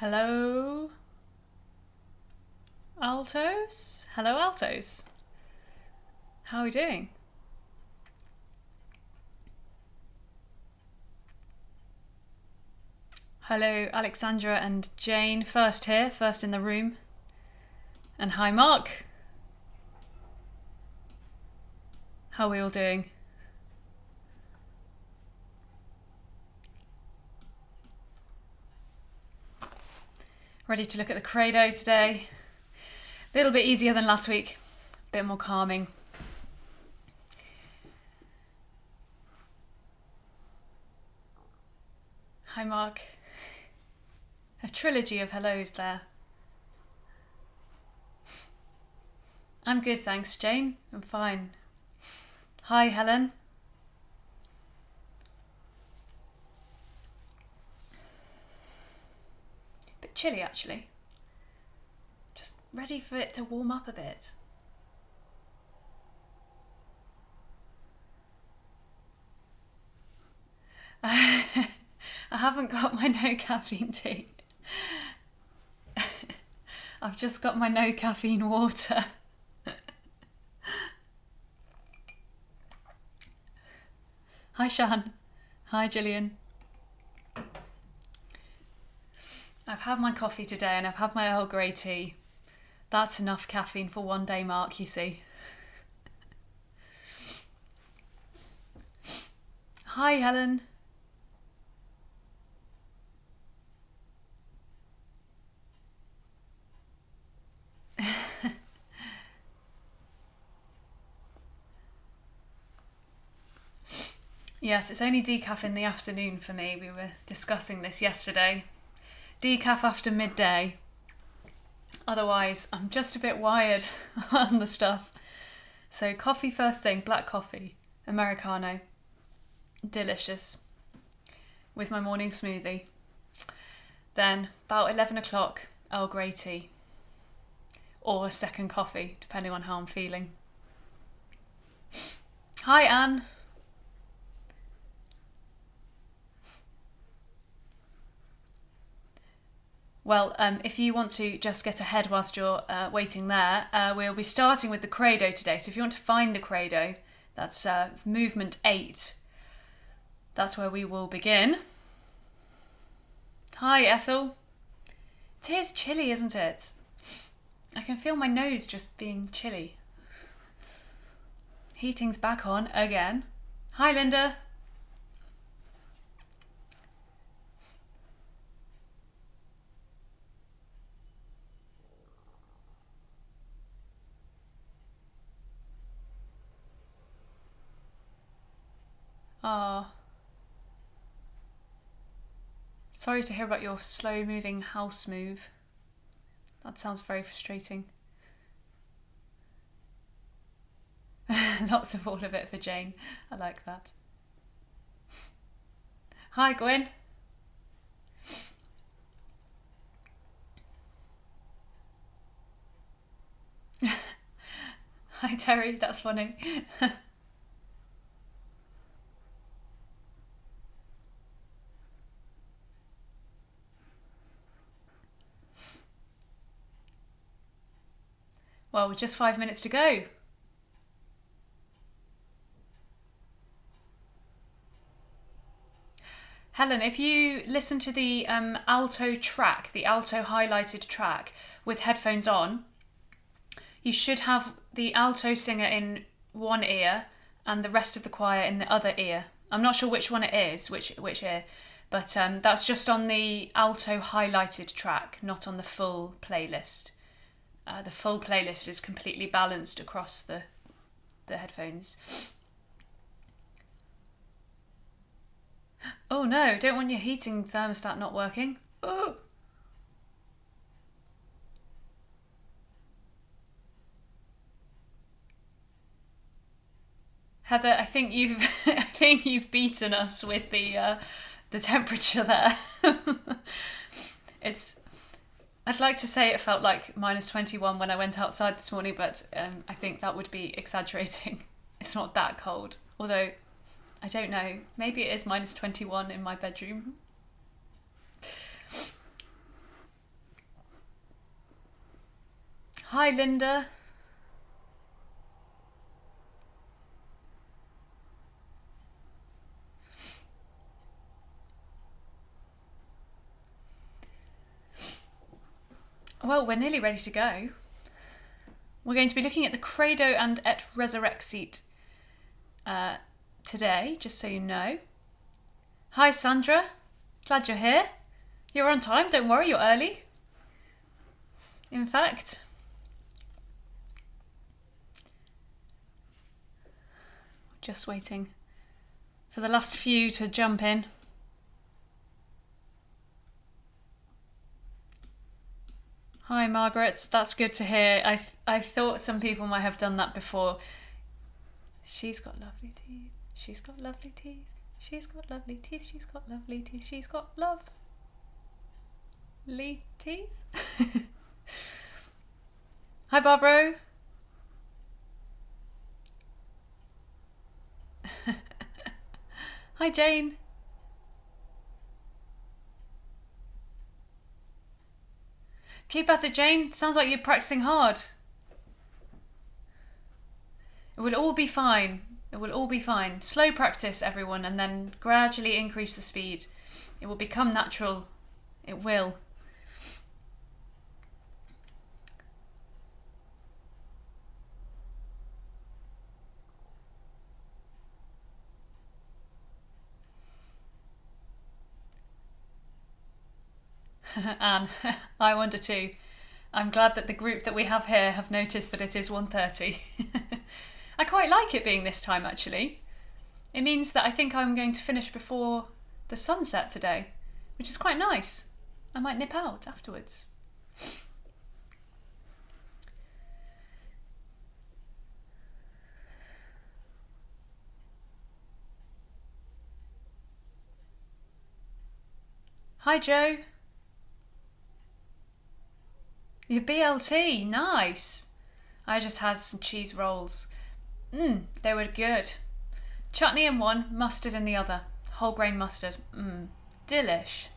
Hello, Altos? Hello, Altos. How are we doing? Hello, Alexandra and Jane. First here, first in the room. And hi, Mark. How are we all doing? Ready to look at the Credo today. A little bit easier than last week. A bit more calming. Hi, Mark. A trilogy of hellos there. I'm good, thanks, Jane. I'm fine. Hi, Helen. Bit chilly, actually. Just ready for it to warm up a bit. I haven't got my no caffeine tea. I've just got my no caffeine water. Hi, Shan. Hi, Gillian. I've had my coffee today and I've had my Earl Grey tea. That's enough caffeine for one day, Mark, you see. Hi, Helen. Yes, it's only decaf in the afternoon for me. We were discussing this yesterday. Decaf after midday. Otherwise, I'm just a bit wired on the stuff. So coffee first thing, black coffee, Americano. Delicious. With my morning smoothie. Then, about 11 o'clock, Earl Grey tea. Or a second coffee, depending on how I'm feeling. Hi, Anne. Well, if you want to just get ahead whilst you're waiting there, we'll be starting with the Credo today. So if you want to find the Credo, that's movement 8. That's where we will begin. Hi, Ethel. It is chilly, isn't it? I can feel my nose just being chilly. Heating's back on again. Hi, Linda. Ah. Sorry to hear about your slow-moving house move. That sounds very frustrating. Lots of all of it for Jane. I like that. Hi, Gwen. Hi, Terry. That's funny. Well, just 5 minutes to go. Helen, if you listen to the Alto track, the Alto highlighted track with headphones on, you should have the alto singer in one ear and the rest of the choir in the other ear. I'm not sure which one it is, which ear, but that's just on the alto highlighted track, not on the full playlist. The full playlist is completely balanced across the headphones. Oh no, don't want your heating thermostat not working. Oh. Heather, I think you've beaten us with the temperature there. I'd like to say it felt like minus 21 when I went outside this morning, but I think that would be exaggerating. It's not that cold, although I don't know. Maybe it is minus 21 in my bedroom. Hi, Linda. Well, we're nearly ready to go. We're going to be looking at the Credo and Et Resurrexit today, just so you know. Hi, Sandra. Glad you're here. You're on time, don't worry, you're early. In fact, just waiting for the last few to jump in. Hi, Margaret. That's good to hear. I thought some people might have done that before. She's got lovely teeth. She's got lovely teeth. She's got lovely teeth. She's got lovely teeth. She's got lovely teeth. Hi, Barbara. Hi, Jane. Keep at it, Jane. Sounds like you're practicing hard. It will all be fine. It will all be fine. Slow practice, everyone, and then gradually increase the speed. It will become natural. It will. Anne, I wonder too. I'm glad that the group that we have here have noticed that it is 1:30. I quite like it being this time, actually. It means that I think I'm going to finish before the sunset today, which is quite nice. I might nip out afterwards. Hi, Joe. Your BLT, nice. I just had some cheese rolls. They were good. Chutney in one, mustard in the other. Whole grain mustard. Delish.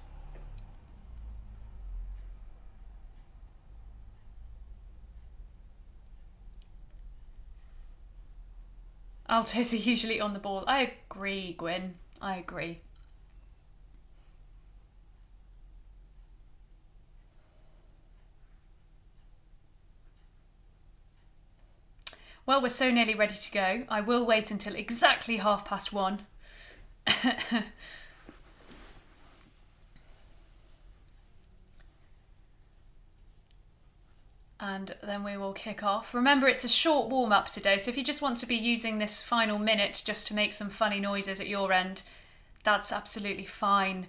Altos are usually on the ball. I agree, Gwyn. I agree. Well, we're so nearly ready to go. I will wait until exactly 1:30. And then we will kick off. Remember, it's a short warm-up today, so if you just want to be using this final minute just to make some funny noises at your end, that's absolutely fine.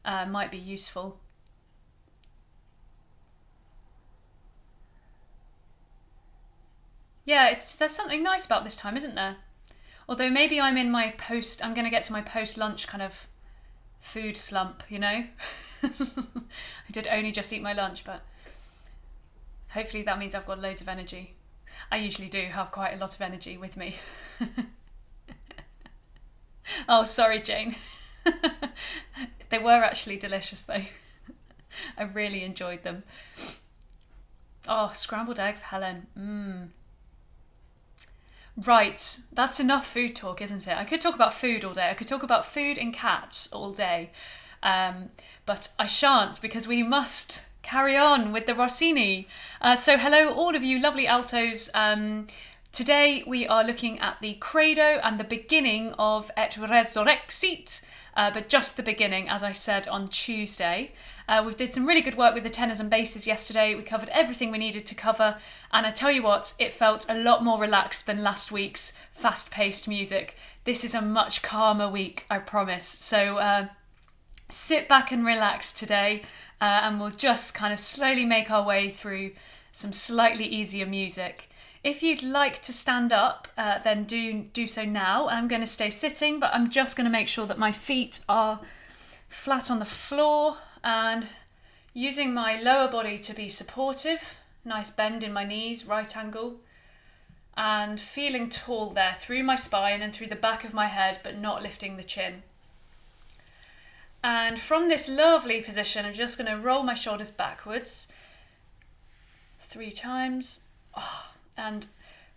Might be useful. Yeah, there's something nice about this time, isn't there? Although maybe I'm in my I'm going to get to my post-lunch kind of food slump, you know? I did only just eat my lunch, but hopefully that means I've got loads of energy. I usually do have quite a lot of energy with me. Oh, sorry, Jane. They were actually delicious, though. I really enjoyed them. Oh, scrambled eggs, Helen. Right, that's enough food talk, isn't it? I could talk about food all day. I could talk about food and cats all day. But I shan't, because we must carry on with the Rossini. So hello, all of you lovely altos. Today we are looking at the Credo and the beginning of Et Resurrexit, but just the beginning, as I said on Tuesday. We did some really good work with the tenors and basses yesterday. We covered everything we needed to cover, and I tell you what, it felt a lot more relaxed than last week's fast-paced music. This is a much calmer week, I promise. So sit back and relax today, and we'll just kind of slowly make our way through some slightly easier music. If you'd like to stand up, then do so now. I'm going to stay sitting, but I'm just going to make sure that my feet are flat on the floor and using my lower body to be supportive. Nice bend in my knees, right angle. And feeling tall there through my spine and through the back of my head, but not lifting the chin. And from this lovely position, I'm just going to roll my shoulders backwards 3 times. And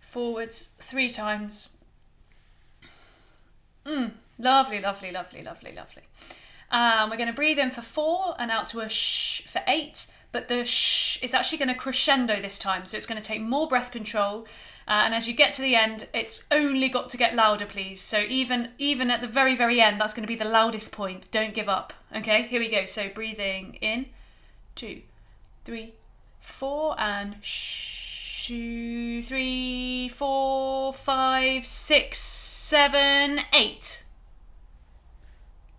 forwards 3 times. Lovely, lovely, lovely, lovely, lovely. We're going to breathe in for 4 and out to a shh for 8. But the shh is actually going to crescendo this time. So it's going to take more breath control. And as you get to the end, it's only got to get louder, please. So even at the very, very end, that's going to be the loudest point. Don't give up. Okay, here we go. So breathing in, 2, 3, 4, and shh, 2, 3, 4, 5, 6, 7, 8.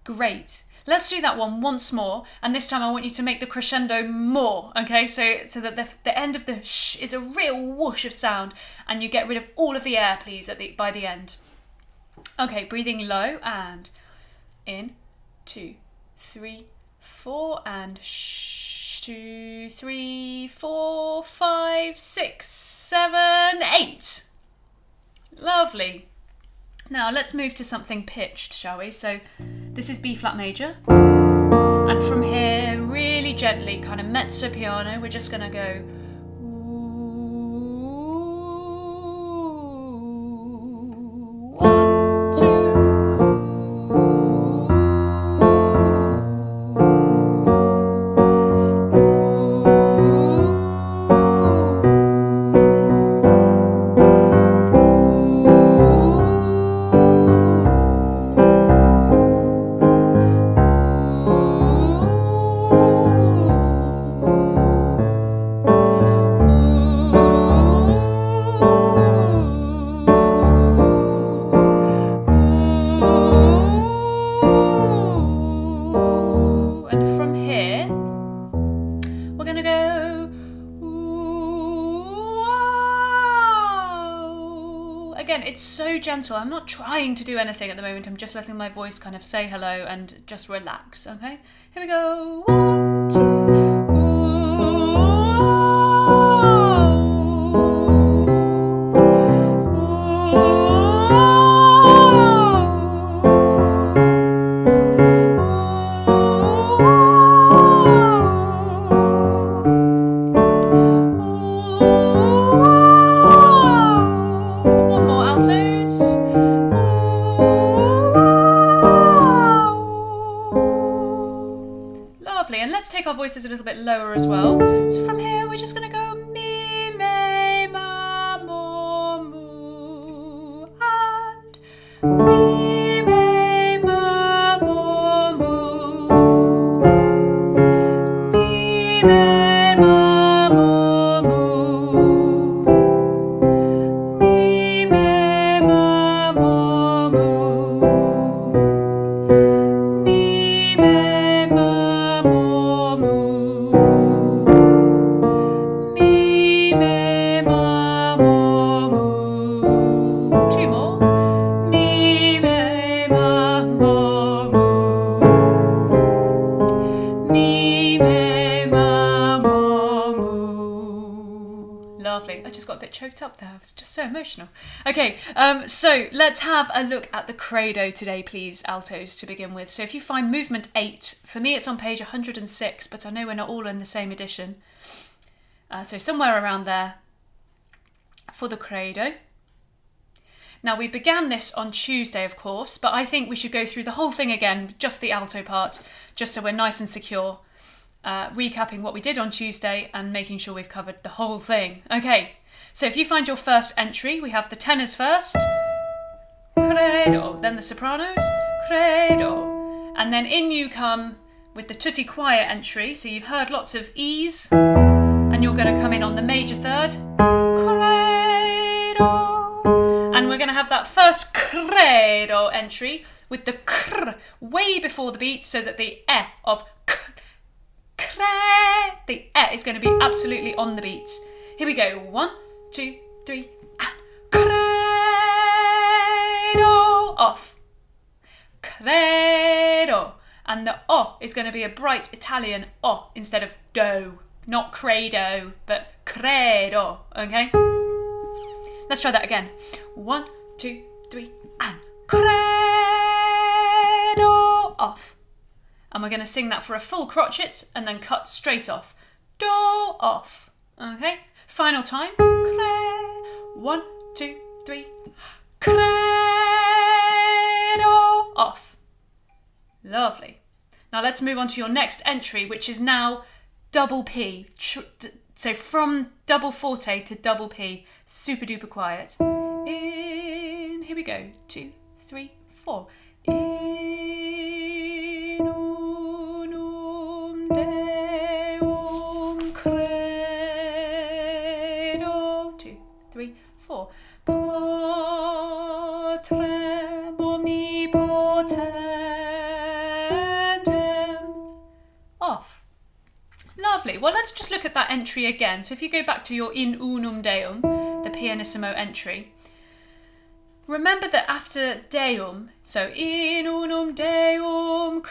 Great. Let's do that one once more, and this time I want you to make the crescendo more, okay? So that the end of the shh is a real whoosh of sound, and you get rid of all of the air, please, by the end. Okay, breathing low, and in, 2, 3, 4, and shh, 2, 3, 4, 5, 6, 7, 8. Lovely. Now let's move to something pitched, shall we? So this is B flat major. And from here, really gently, kind of mezzo piano, we're just going to go. One, two. Again, it's so gentle. I'm not trying to do anything at the moment. I'm just letting my voice kind of say hello and just relax, okay? Here we go. 1, 2. And let's take our voices a little bit lower as well. So from here, we're just going to go mi, me, ma, mo, mu, and mi, me, ma, mo, mu, mi, me, ma, mo, mu, mi, me, ma, mo, mu, mi, me, ma, mo. Lovely. I just got a bit choked up there. I was just so emotional. Okay, so let's have a look at the credo today, please, altos, to begin with. So if you find movement 8, for me it's on page 106, but I know we're not all in the same edition. So somewhere around there for the credo. Now, we began this on Tuesday, of course, but I think we should go through the whole thing again, just the alto part, just so we're nice and secure. Recapping what we did on Tuesday and making sure we've covered the whole thing. Okay, so if you find your first entry, we have the tenors first, credo, then the sopranos, credo, and then in you come with the tutti choir entry. So you've heard lots of E's, and you're going to come in on the major third, credo, and we're going to have that first credo entry with the cr way before the beat, so that the e of the e is going to be absolutely on the beat. Here we go. 1, 2, 3, and credo off. Credo. And the o is going to be a bright Italian o instead of do. Not credo, but credo. Okay? Let's try that again. 1, 2, 3, and credo off. And we're going to sing that for a full crotchet and then cut straight off. Do off. Okay? Final time. Credo. 1, 2, 3. Credo. Off. Lovely. Now let's move on to your next entry, which is now double P. So from double forte to double P, super duper quiet. In, here we go. 2, 3, 4. In unum Deum credo. 2, 3, 4. Patrem omnipotentem. Off. Lovely. Well, let's just look at that entry again. So if you go back to your In Unum Deum, the pianissimo entry, remember that after Deum, so In Unum Deum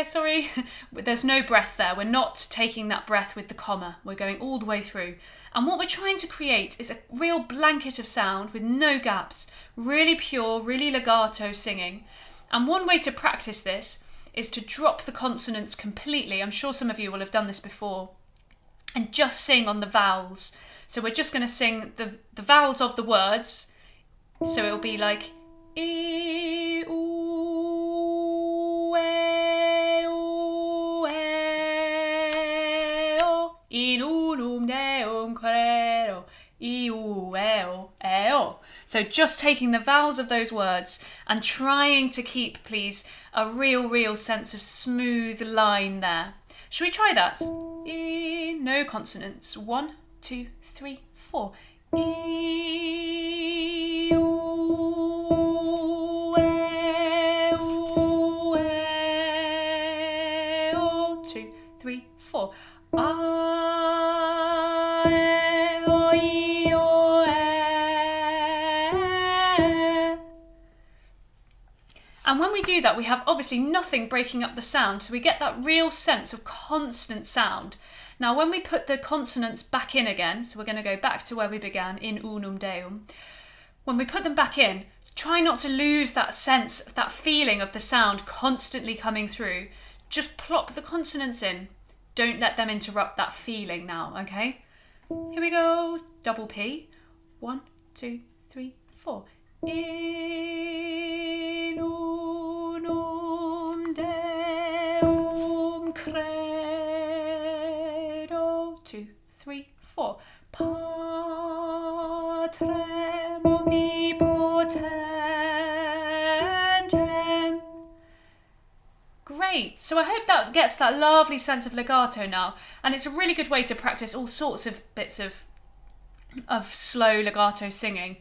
sorry, there's no breath there. We're not taking that breath with the comma. We're going all the way through. And what we're trying to create is a real blanket of sound with no gaps, really pure, really legato singing. And one way to practice this is to drop the consonants completely. I'm sure some of you will have done this before. And just sing on the vowels. So we're just going to sing the vowels of the words. So it'll be like I, U, E, U, E, O. In unum Deum credo. I, U, E, O, E, O. So just taking the vowels of those words and trying to keep, please, a real sense of smooth line there. Shall we try that? I, no consonants. 1, 2, 3, 4. I, U, E, U, E, O. 2, 3, 4. A, E, O, I, O, E. And when we do that, we have obviously nothing breaking up the sound, so we get that real sense of constant sound. Now, when we put the consonants back in again, so we're going to go back to where we began, In Unum Deum. When we put them back in, try not to lose that sense, that feeling of the sound constantly coming through. Just plop the consonants in. Don't let them interrupt that feeling now, okay? Here we go. Double P. 1, 2, 3, 4. In unum Deum credo. 2, 3, 4. Patrem omnipotentem. Great. So I hope that gets that lovely sense of legato now, and it's a really good way to practice all sorts of bits of slow legato singing.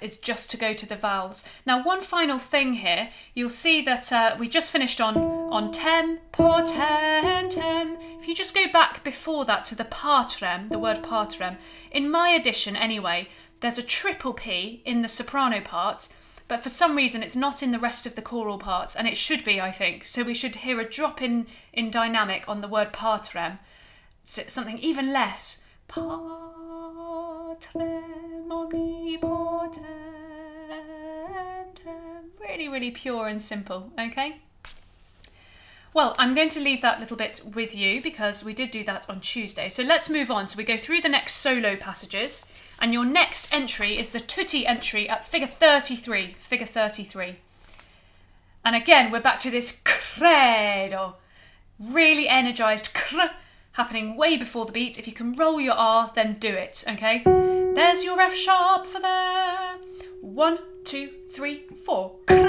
Is just to go to the vowels. Now, one final thing here, you'll see that we just finished on tem, potentem. If you just go back before that to the patrem, the word patrem, in my edition anyway, there's a triple P in the soprano part, but for some reason it's not in the rest of the choral parts, and it should be, I think. So we should hear a drop in dynamic on the word patrem, so something even less. Patrem omnipotentem. Really pure and simple, okay? Well, I'm going to leave that little bit with you because we did do that on Tuesday. So let's move on. So we go through the next solo passages, and your next entry is the tutti entry at figure 33. Figure 33. And again, we're back to this credo. Really energised cr happening way before the beat. If you can roll your R, then do it, okay? There's your F sharp for there. 1, 2, 3, 4. Credo.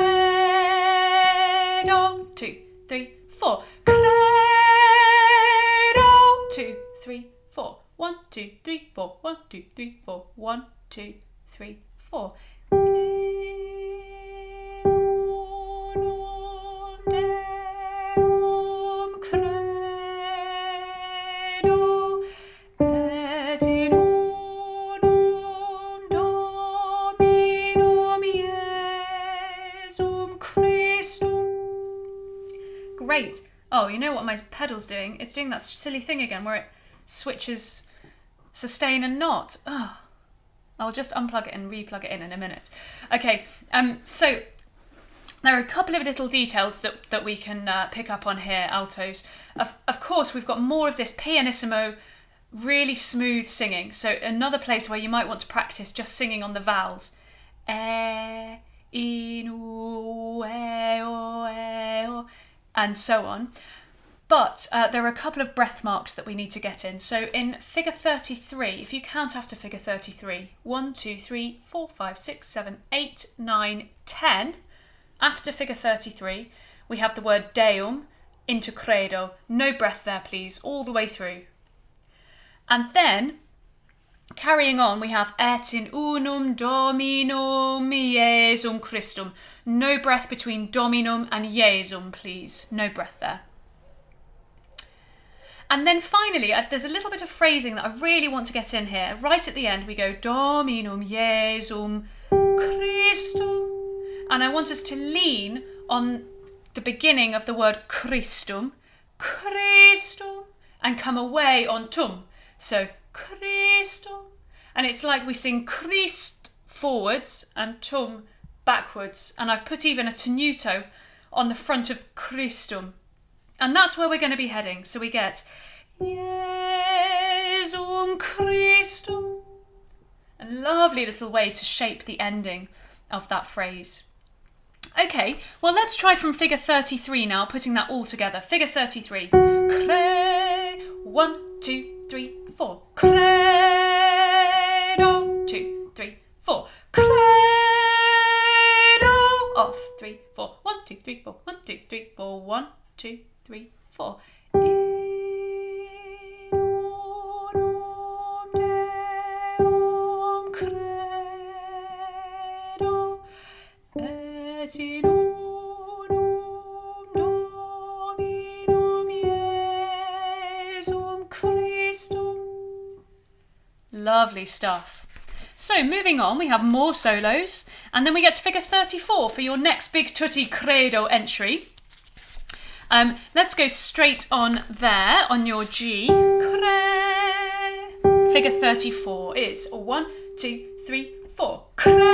2, 3, 4. Credo. 2, 3, 4. 1, 2, 3, 4. 1, 2, 3, 4. 1, 2, 3, 4. Great. Oh, you know what my pedal's doing? It's doing that silly thing again where it switches sustain and not. Oh, I'll just unplug it and replug it in a minute. Okay, so there are a couple of little details that we can pick up on here, altos. Of course, we've got more of this pianissimo really smooth singing. So another place where you might want to practice just singing on the vowels. E, I, U, E, O, E, O, and so on. But there are a couple of breath marks that we need to get in. So in figure 33, if you count after figure 33, 1, 2, 3, 4, 5, 6, 7, 8, 9, 10. After figure 33, we have the word Deum into credo. No breath there, please, all the way through. And then, carrying on, we have Et in unum Dominum Iesum Christum. No breath between Dominum and Iesum, please. No breath there. And then finally, there's a little bit of phrasing that I really want to get in here. Right at the end, we go Dominum Iesum Christum. And I want us to lean on the beginning of the word Christum, Christum, and come away on tum. So Christum. And it's like we sing Christ forwards and tum backwards. And I've put even a tenuto on the front of Christum. And that's where we're going to be heading. So we get Iesum Christum. A lovely little way to shape the ending of that phrase. Okay, well, let's try from figure 33 now, putting that all together. Figure 33. 1, 2, 3, 4. Credo. 2, 3, 4. Credo. Off. 3, 4. 1, 2, 3, 4. 1, 2, 3, 4. 1, 2, 3, 4. In unum Deum credo. Et in unum Dominum Iesum Christum. Lovely stuff. So moving on, we have more solos, and then we get to figure 34 for your next big tutti credo entry. Let's go straight on there on your G. Figure 34 is 1, 2, 3, 4. Credo.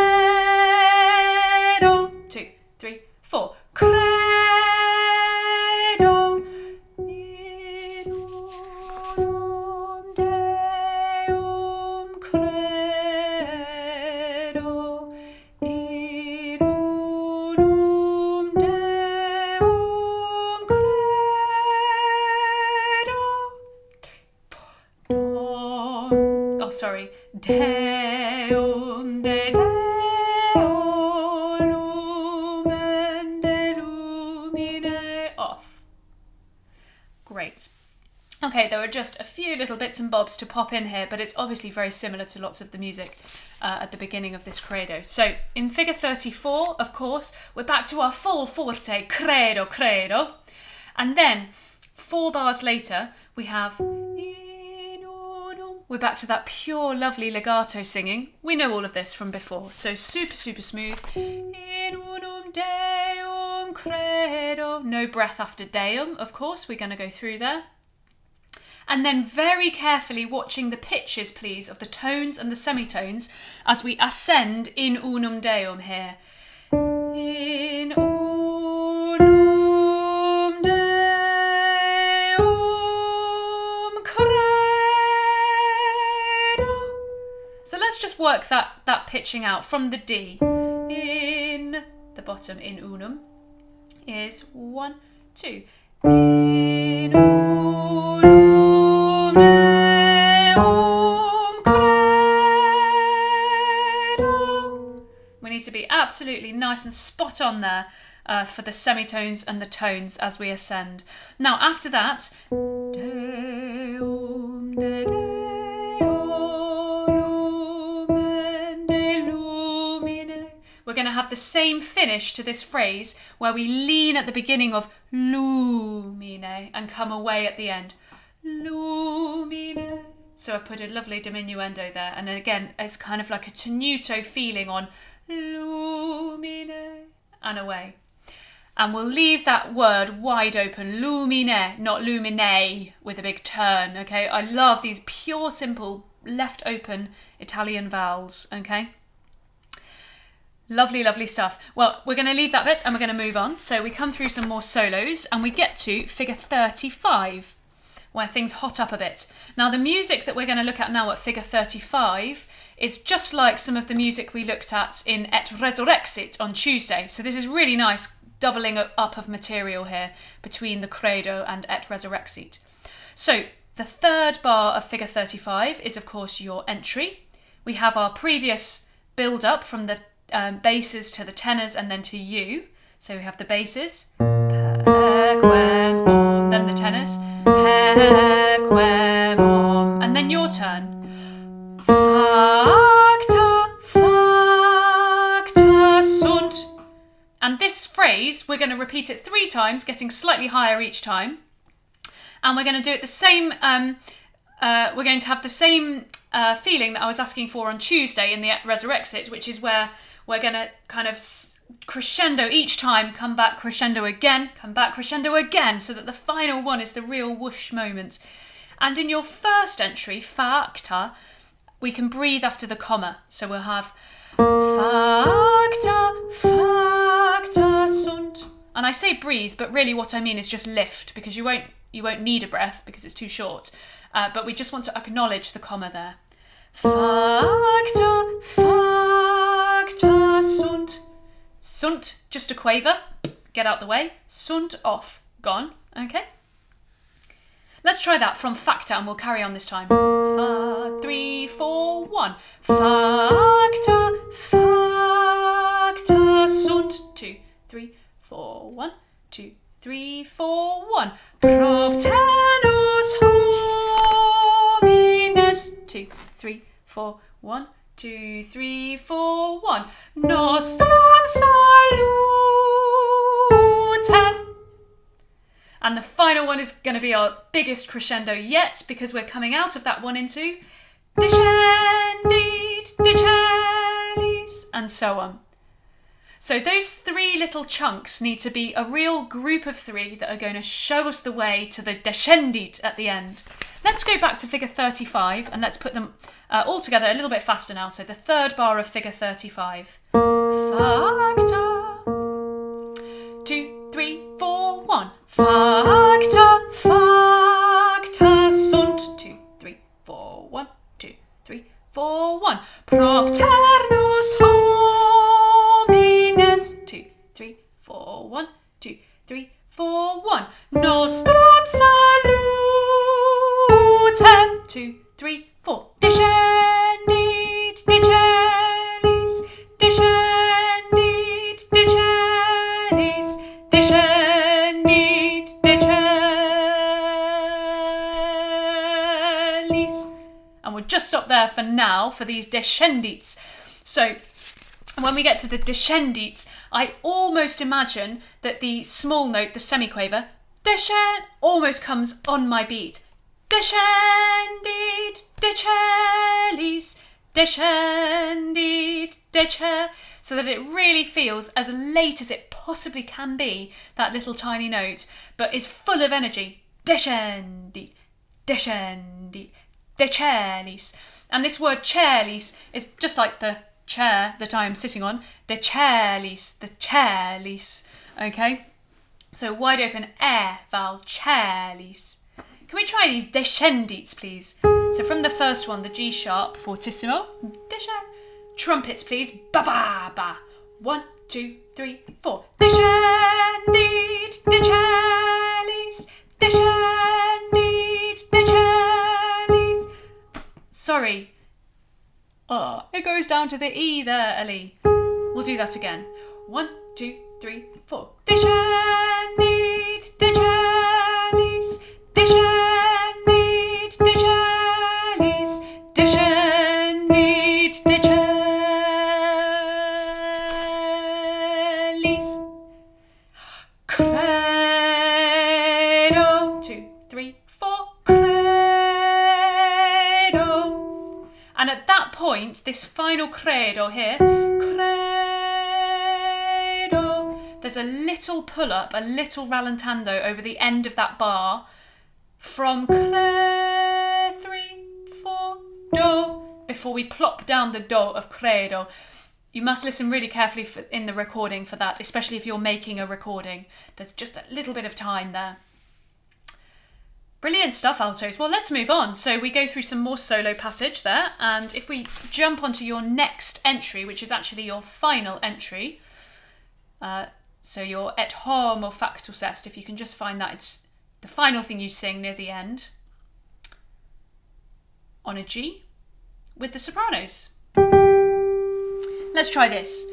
2, 3, 4. Credo. In unum Deum credo. In unum Deum credo. Oh, sorry. Deum de Deo lumen de lumine. Off. Great. Okay, there are just a few little bits and bobs to pop in here, but it's obviously very similar to lots of the music at the beginning of this credo. So in figure 34, of course, we're back to our full forte, credo, credo. And then 4 bars later, we have we're back to that pure, lovely legato singing. We know all of this from before, so super, super smooth. In unum Deum credo. No breath after Deum, of course. We're going to go through there. And then very carefully watching the pitches, please, of the tones and the semitones as we ascend in unum Deum here. In unum Deum credo. So let's just work that pitching out from the D. In the bottom, in unum, is 1, 2. In unum Deum credo. We need to be absolutely nice and spot on there for the semitones and the tones as we ascend. Now after that, Deum de Deo lumen de lumine. We're going to have the same finish to this phrase where we lean at the beginning of lumine and come away at the end. Lumine. So I've put a lovely diminuendo there, and then again it's kind of like a tenuto feeling on lumine and away. And we'll leave that word wide open, lumine, not lumine, with a big turn, okay? I love these pure, simple, left open Italian vowels, okay? Lovely, lovely stuff. Well, we're going to leave that bit and we're going to move on. So we come through some more solos and we get to figure 35. where things hot up a bit. Now the music that we're going to look at now at figure 35 is just like some of the music we looked at in Et Resurrexit on Tuesday. So this is really nice doubling up of material here between the Credo and Et Resurrexit. So the third bar of figure 35 is of course your entry. We have our previous build up from the basses to the tenors and then to you. So we have the basses, then the tenors, and then your turn. Facta, facta, sunt. And this phrase, we're going to repeat it 3 times, getting slightly higher each time. And we're going to do it the same, we're going to have the same feeling that I was asking for on Tuesday in the Resurrexit, which is where we're going to kind of crescendo each time, come back, crescendo again, come back, crescendo again, so that the final one is the real whoosh moment. And in your first entry, facta, we can breathe after the comma. So we'll have facta, facta, sunt. And I say breathe, but really what I mean is just lift, because you won't need a breath because it's too short. But we just want to acknowledge the comma there. Facta, facta, sunt. Sunt, just a quaver. Get out the way. Sunt, off. Gone. Okay? Let's try that from facta and we'll carry on this time. 3, 4, 1. Facta, facta, sunt. 2, 3, 4, 1. 2, 3, 4, 1. Proptenus homines. 2, 3, 4, 1. 2, 3, 4, 1. Nostrum salutem. And the final one is going to be our biggest crescendo yet, because we're coming out of that one into descendit, decellis, and so on. So those 3 little chunks need to be a real group of 3 that are going to show us the way to the descendit at the end. Let's go back to figure 35 and let's put them all together a little bit faster now. So the third bar of figure 35. Facta. 2, 3, 4, 1. Facta, facta, sunt. 2, 3, 4, 1. 2, 3, 4, 1. Propternus homines. 2, 3, 4, 1. 2, 3, 4, 1. Nostrum salutem. 2, 3, 4. Descendit, decellis, descendit, decellis, descendit, decellis. And we'll just stop there for now for these descendits. So when we get to the descendits, I almost imagine that the small note, the semiquaver, descend, almost comes on my beat. Descendit, decellis, descendit, decel, so that it really feels as late as it possibly can be, that little tiny note, but is full of energy. Descendit, descendit, decellis. And this word cellis is just like the chair that I am sitting on. Decellis, the cellis. Okay? So wide open air vowel, cellis. Can we try these descendits, please? So from the first one, the G sharp, fortissimo, descend. Trumpets, please, ba ba ba. 1, 2, 3, 4. Descendit, decellis, descendit, decellis. Sorry. It goes down to the E there, Ellie. We'll do that again. 1, 2, 3, 4. Descendit, decellis, descendit, decellis, descendit, decellis. Credo. 2, 3, 4. Credo. And at that point, this final credo here, credo, there's a little pull-up, a little rallentando over the end of that bar from cre, 3, 4, do, before we plop down the do of credo. You must listen really carefully in the recording for that, especially if you're making a recording. There's just a little bit of time there. Brilliant stuff, altos. Well, let's move on. So we go through some more solo passage there, and if we jump onto your next entry, which is actually your final entry, so your et homo factus est, if you can just find that, it's the final thing you sing near the end, on a G, with the sopranos. Let's try this.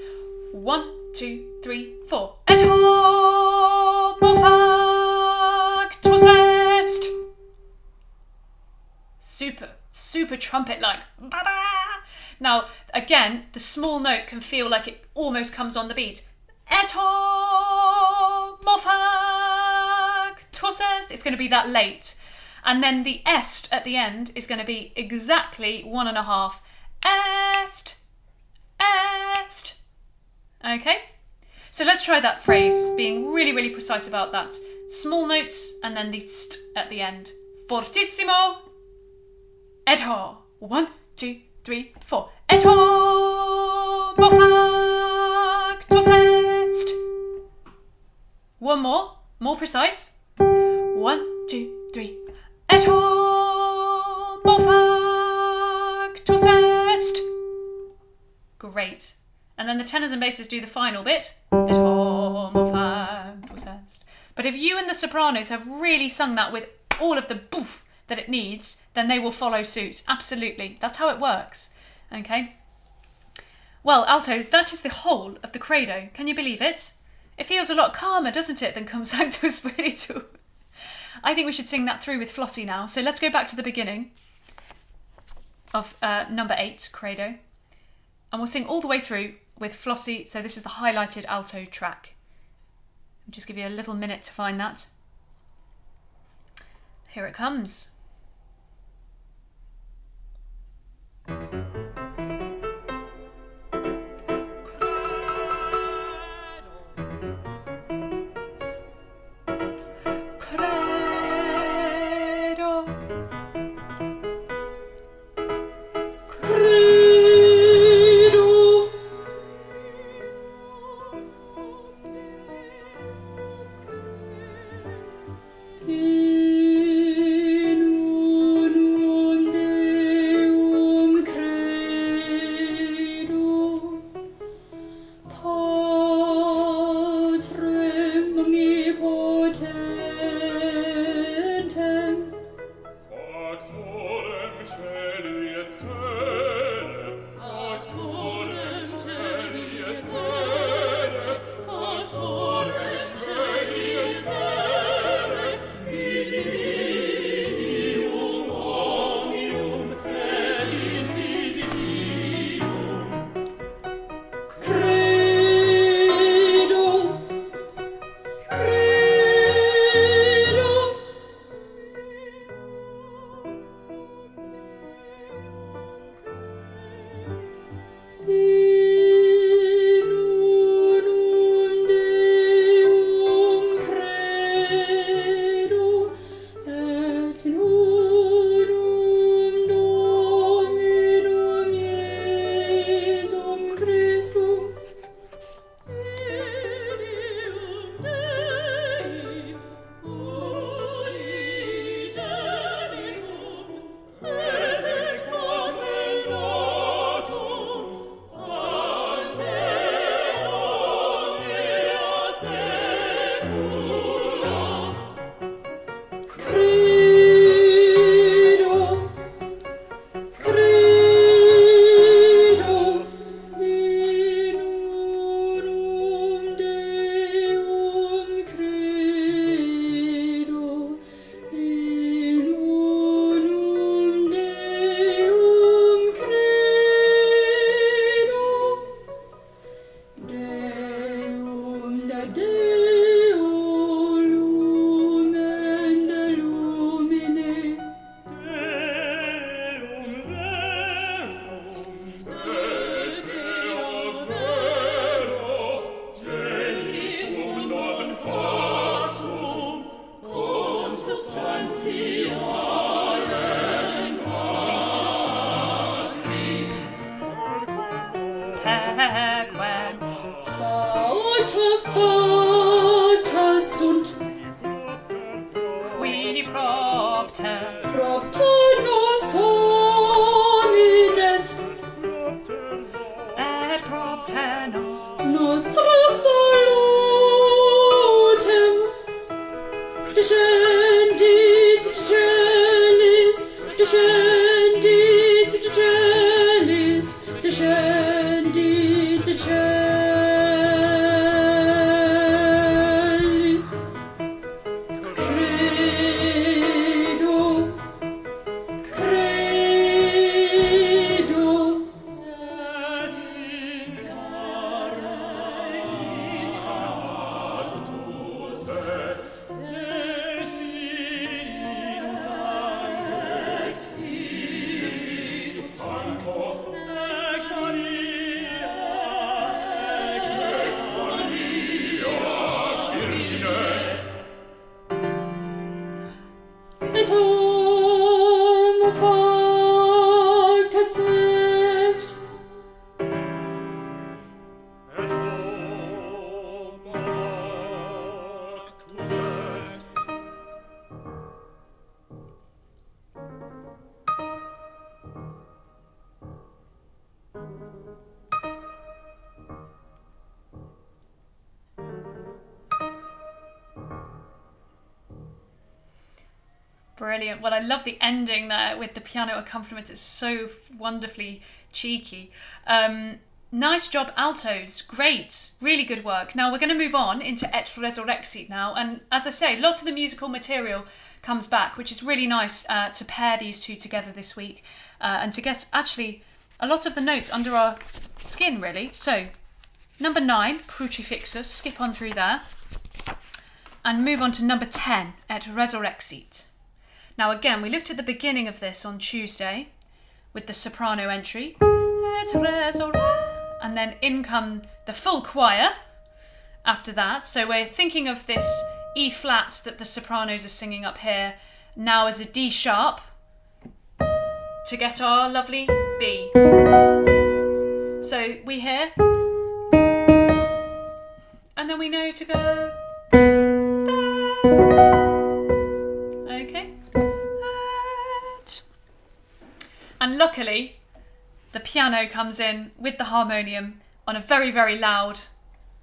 1, 2, 3, 4. Et homo factus est. Super trumpet-like. Now, again, the small note can feel like it almost comes on the beat. Et homo factus est. It's going to be that late. And then the est at the end is going to be exactly 1.5. Est. Okay? So let's try that phrase, being really, really precise about that. Small notes and then the st at the end. Fortissimo. Et ho. 1, 2, 3, 4. Et homo factus est. One more precise. 1, 2, 3. Et homo factus est. Great. And then the tenors and basses do the final bit. Et homo factus est. But if you and the sopranos have really sung that with all of the boof that it needs, then they will follow suit. Absolutely. That's how it works. Okay? Well, altos, that is the whole of the credo. Can you believe it? It feels a lot calmer, doesn't it, than Cum Sancto Spiritu? I think we should sing that through with Flossie now. So let's go back to the beginning of number 8, credo. And we'll sing all the way through with Flossie. So this is the highlighted alto track. I'll just give you a little minute to find that. Here it comes. propter nos homines et propter nos salutem descendit celis descendit celis descendit celis credo credo et incarnatus est Spiritus Sancto ex Maria Virgine et homo factus est et homo factus est. Brilliant. Well, I love the ending there with the piano accompaniment. It's so wonderfully cheeky. Nice job, altos. Great. Really good work. Now we're going to move on into Et Resurrexit now. And as I say, lots of the musical material comes back, which is really nice to pair these two together this week and to get actually a lot of the notes under our skin, really. So, number 9, Crucifixus. Skip on through there. And move on to number 10, Et Resurrexit. Now again, we looked at the beginning of this on Tuesday with the soprano entry. Et and then in come the full choir after that. So we're thinking of this E flat that the sopranos are singing up here now as a D sharp to get our lovely B. So we hear, and then we know to go there. Okay. And luckily, the piano comes in with the harmonium on a very, very loud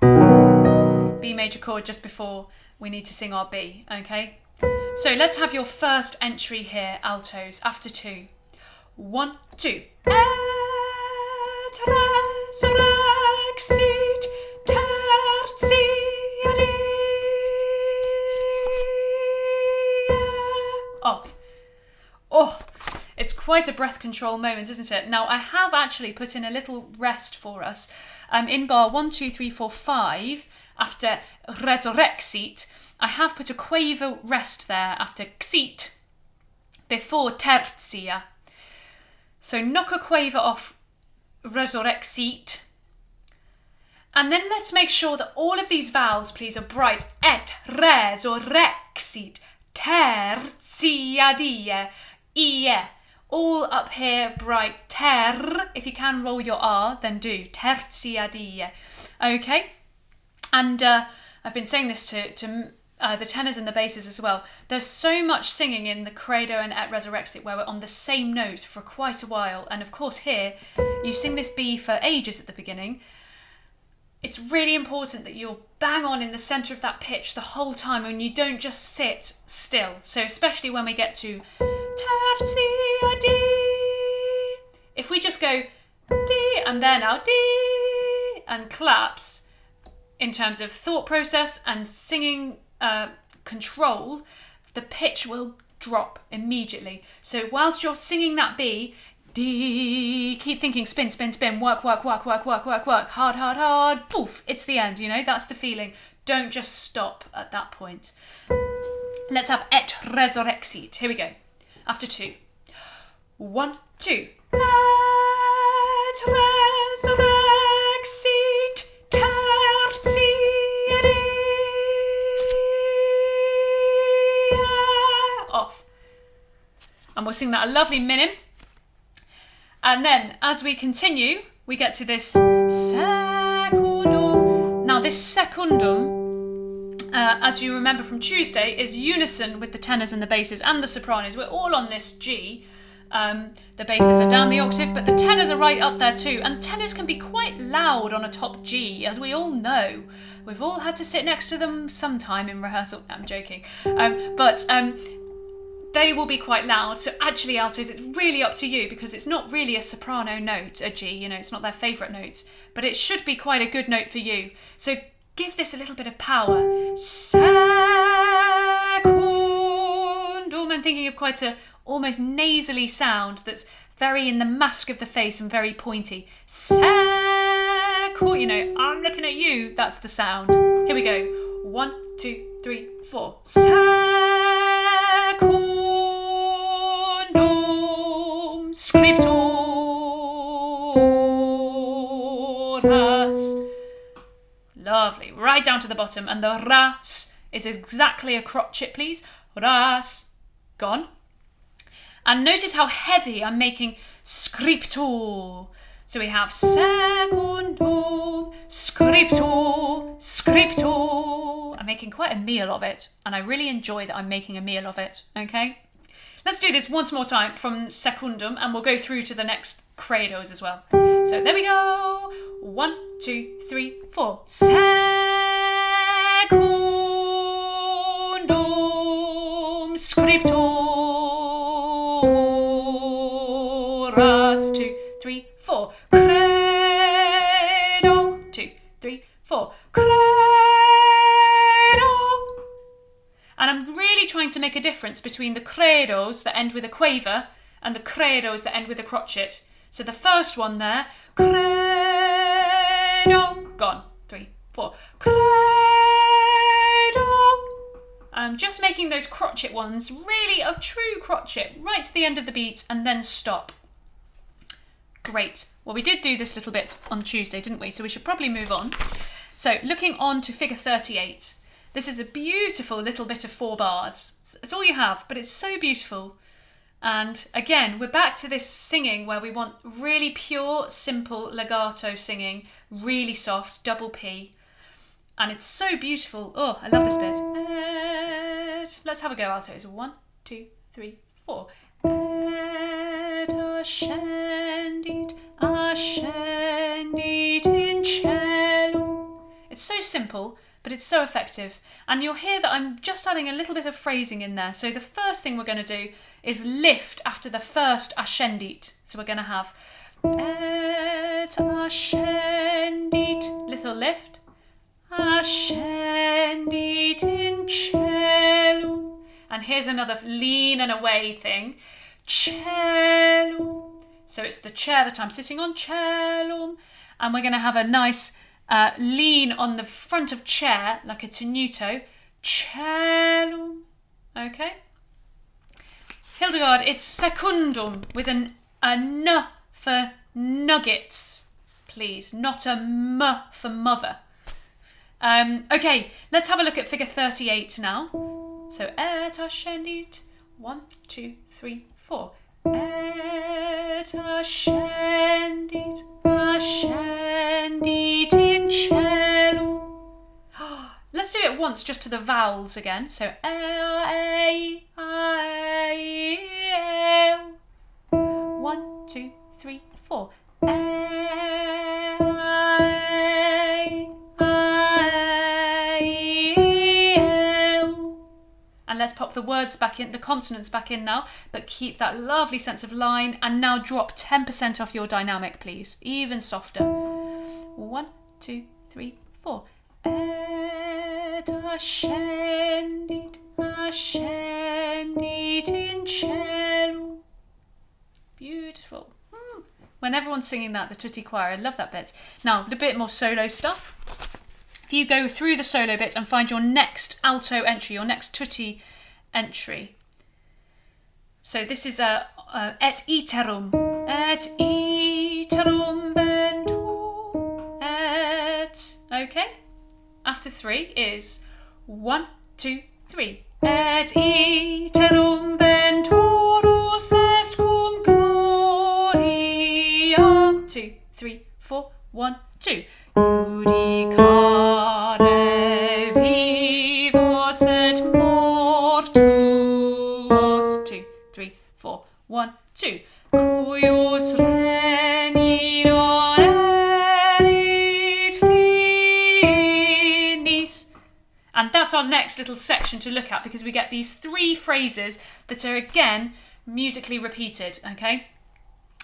B major chord just before we need to sing our B, okay? So let's have your first entry here, altos, after 2. 1, 2. Et resurrexit tertia die. Off. Oh, it's quite a breath control moment, isn't it? Now, I have actually put in a little rest for us. In bar 1, 2, 3, 4, 5, after resurrexit, I have put a quaver rest there after xit, before tertia. So knock a quaver off resurrexit. And then let's make sure that all of these vowels, please, are bright. Et resurrexit, tertia die, ie. All up here bright. Ter. If you can roll your R, then do. Tertia die. Okay? And I've been saying this to the tenors and the basses as well. There's so much singing in the Credo and Et Resurrexit where we're on the same note for quite a while. And of course here, you sing this B for ages at the beginning. It's really important that you're bang on in the centre of that pitch the whole time and you don't just sit still. So especially when we get to tertia di. If we just go D and then out D and claps in terms of thought process and singing control, the pitch will drop immediately. So whilst you're singing that B, D, keep thinking spin, spin, spin, work, work, work, work, work, work, work, hard, hard, hard, poof, it's the end, you know, that's the feeling. Don't just stop at that point. Let's have Et Resurrexit. Here we go. After 2. 1, 2. Et Resurrexit tertia die. Off. And we'll sing that a lovely minim. And then, as we continue, we get to this secundum. Now, this secundum, as you remember from Tuesday, is unison with the tenors and the basses and the sopranos. We're all on this G. The basses are down the octave, but the tenors are right up there too. And tenors can be quite loud on a top G, as we all know. We've all had to sit next to them sometime in rehearsal. I'm joking. But they will be quite loud. So actually, altos, it's really up to you, because it's not really a soprano note, a G, it's not their favourite note, but it should be quite a good note for you. So give this a little bit of power. Secundum. I'm thinking of quite a almost nasally sound that's very in the mask of the face and very pointy. I'm looking at you, that's the sound. Here we go. 1, 2, 3, 4. Secundum scripturas. Lovely. Right down to the bottom. And the ras is exactly a crotchet, please. Ras. Gone. And notice how heavy I'm making scriptur. So we have secundum, scriptur, scriptur. I'm making quite a meal of it, and I really enjoy that I'm making a meal of it, okay? Let's do this once more time from secundum, and we'll go through to the next credos as well. So there we go. 1, 2, 3, 4. Secundum, scriptur. 2, 3, 4. Credo. 2, 3, 4. Credo. And I'm really trying to make a difference between the credos that end with a quaver and the credos that end with a crotchet. So the first one there, credo, gone. 3, 4. Credo. I'm just making those crotchet ones really a true crotchet right to the end of the beat and then stop. Great. Well, we did do this little bit on Tuesday, didn't we? So we should probably move on. So looking on to figure 38. This is a beautiful little bit of 4 bars. It's all you have, but it's so beautiful. And again, we're back to this singing where we want really pure, simple legato singing, really soft, double P. And it's so beautiful. Oh, I love this bit. Let's have a go, altos. 1, 2, 3, 4. Et ascendit, ascendit in cielo. It's so simple, but it's so effective. And you'll hear that I'm just adding a little bit of phrasing in there. So the first thing we're going to do is lift after the first ascendit. So we're going to have et ascendit, little lift, ascendit in cielo. And here's another lean and away thing. Cello. So it's the chair that I'm sitting on, cello. And we're going to have a nice lean on the front of chair, like a tenuto. Cello. Okay. Hildegard, it's secundum with a N for nuggets, please. Not a M for mother. Okay, let's have a look at figure 38 now. So, et ascendit, 1, 2, 3, 4. Et ascendit, ascendit in cielo. Let's do it once just to the vowels again. So, A, 1, 2, 3, 4. And let's pop the words back in, the consonants back in now, but keep that lovely sense of line. And now drop 10% off your dynamic, please. Even softer. 1, 2, 3, 4. Et ascendit, ascendit in cielo. Beautiful. When everyone's singing that, the tutti choir, I love that bit. Now, a bit more solo stuff. If you go through the solo bit and find your next alto entry, your next tutti entry. So this is et iterum ventur, et. Okay. After 3 is 1, 2, 3. Et iterum venturus est cum gloria. 2, 3, 4. 1, 2. Judicare vive 1, 2. Cuius reni non erit finis. And that's our next little section to look at, because we get these 3 phrases that are again musically repeated, okay?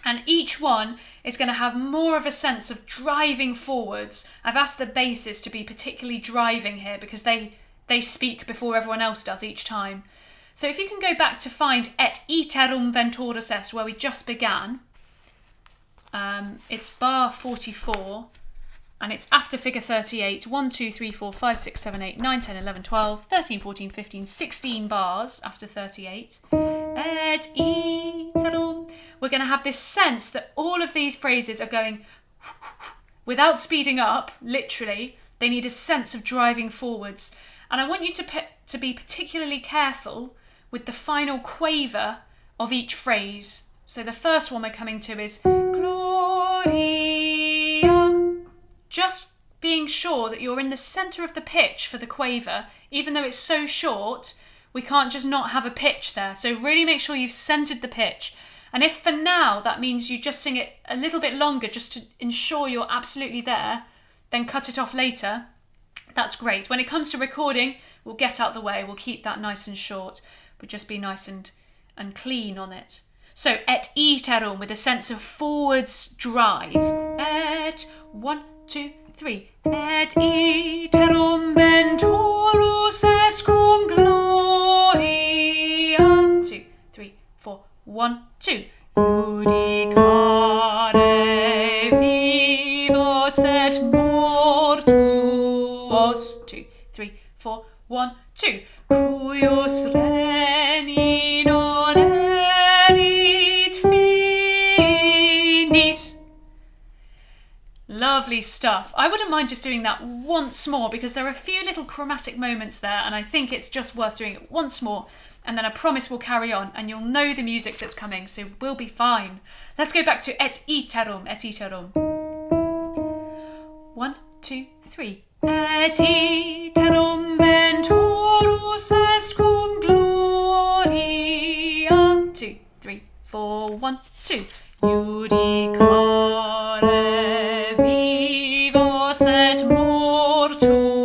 And each one is going to have more of a sense of driving forwards. I've asked the basses to be particularly driving here because they speak before everyone else does each time. So if you can go back to find Et iterum venturus est, where we just began, it's bar 44, and it's after figure 38, 1, 2, 3, 4, 5, 6, 7, 8, 9, 10, 11, 12, 13, 14, 15, 16 bars after 38. Et iterum. We're going to have this sense that all of these phrases are going without speeding up, literally. They need a sense of driving forwards. And I want you to be particularly careful with the final quaver of each phrase. So the first one we're coming to is Gloria. Just being sure that you're in the centre of the pitch for the quaver. Even though it's so short, we can't just not have a pitch there. So really make sure you've centred the pitch. And if for now that means you just sing it a little bit longer just to ensure you're absolutely there, then cut it off later, that's great. When it comes to recording, we'll get out the way. We'll keep that nice and short, but just be nice and clean on it. So, et iterum, with a sense of forwards drive. Et, 1, 2, 3. Et iterum venturus est cum gloria. 2, 3, 4. 1, 2. Judicare vivos et mortuos. 2, 3, 4. 1, 2. Cuius reni non erit finis. Lovely stuff. I wouldn't mind just doing that once more, because there are a few little chromatic moments there, and I think it's just worth doing it once more, and then I promise we'll carry on and you'll know the music that's coming, so we'll be fine. Let's go back to et iterum, et iterum. 1, 2, 3. Et iterum venturus est cum gloria. 2, 3, 4, 1, 2. Judicare vivos et mortuos.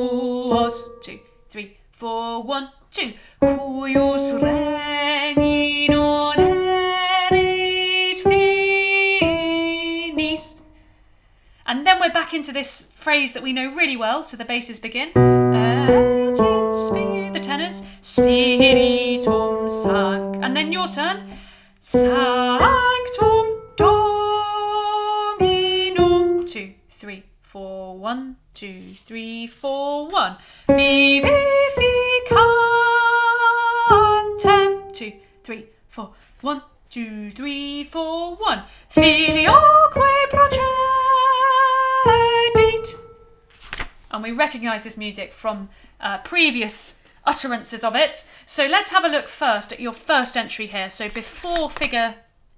2, 3, 4, 1, 2. Cuius reni non erit finis. And then we're back into this phrase that we know really well, so the basses begin. Et in the tenors, spiritum sanct. And then your turn. Sanctum Dominum. 2, 3, 4, 1, 2, 3, 4, 1. Vivificantem. 2, 3, 4, 1, 2, 3, 4, 1. Filioque procedit. And we recognise this music from previous utterances of it. So let's have a look first at your first entry here. So before figure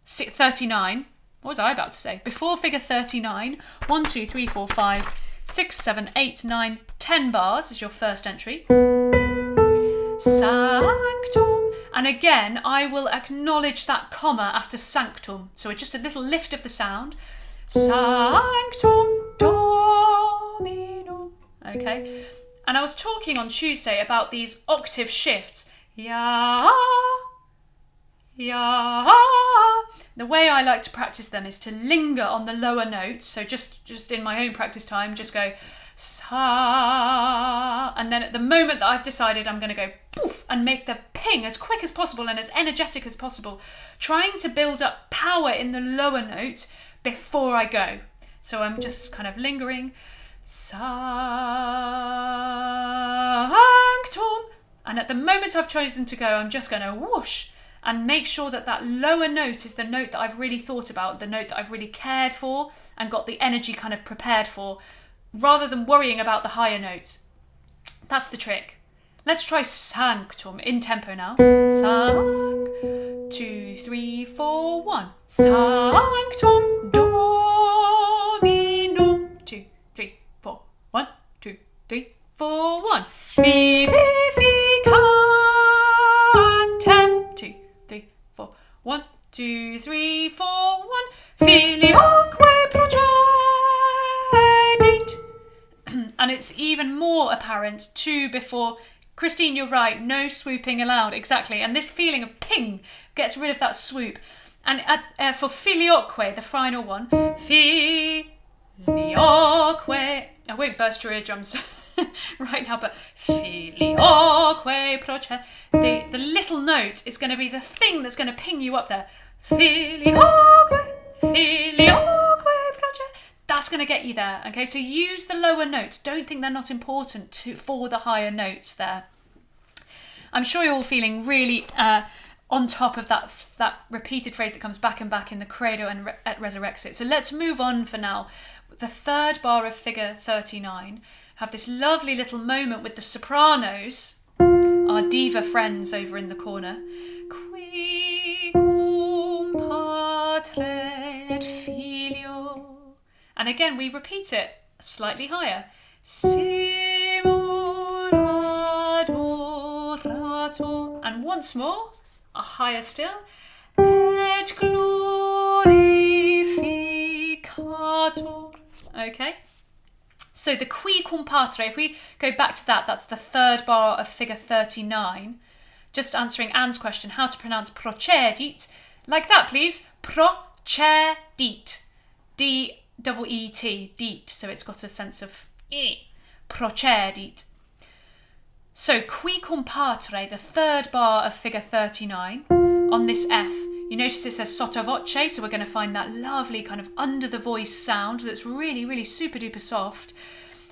39, what was I about to say? Before figure 39, 1, 2, 3, 4, 5, 6, 7, 8, 9, 10 bars is your first entry. Sanctum. And again, I will acknowledge that comma after sanctum. So just a little lift of the sound. Sanctum Dominum. Okay. And I was talking on Tuesday about these octave shifts. Ya, ya. The way I like to practice them is to linger on the lower notes. So just in my own practice time, just go sa. And then at the moment that I've decided, I'm going to go poof and make the ping as quick as possible and as energetic as possible, trying to build up power in the lower note before I go. So I'm just kind of lingering. Sanctum. And at the moment I've chosen to go, I'm just going to whoosh and make sure that that lower note is the note that I've really thought about, the note that I've really cared for and got the energy kind of prepared for, rather than worrying about the higher note. That's the trick. Let's try sanctum in tempo now. Sanc. 2, 3, 4, 1. Sanctum Dominum. 2, 3, 4, 1, 2, 3, 4, 1. Vivificantem. 2, 3, 4, 1, 2, 2, 3, 4, 1. Filioque procedit. And it's even more apparent 2 before. Christine, you're right. No swooping allowed. Exactly. And this feeling of ping gets rid of that swoop. And for filioque, the final one, filioque. I won't burst your eardrums right now, but filioque procedit. The little note is going to be the thing that's going to ping you up there. Filioque procedit. That's going to get you there. Okay, so use the lower notes. Don't think they're not important for the higher notes there. I'm sure you're all feeling really on top of that repeated phrase that comes back and back in the credo and et resurrexit. So let's move on for now. The third bar of figure 39, have this lovely little moment with the sopranos, our diva friends over in the corner. Qui cum patre et filio. And again, we repeat it slightly higher. Simul adorator. And once more, a higher still. Et glorificator. Okay. So the qui cum patre, if we go back to that, that's the third bar of figure 39. Just answering Anne's question, how to pronounce procedit. Like that, please. Procedit. D-double-E-T, deet. So it's got a sense of procedit. So qui cum patre, the third bar of figure 39, on this F, you notice it says sotto voce, so we're going to find that lovely kind of under the voice sound that's really, really super duper soft.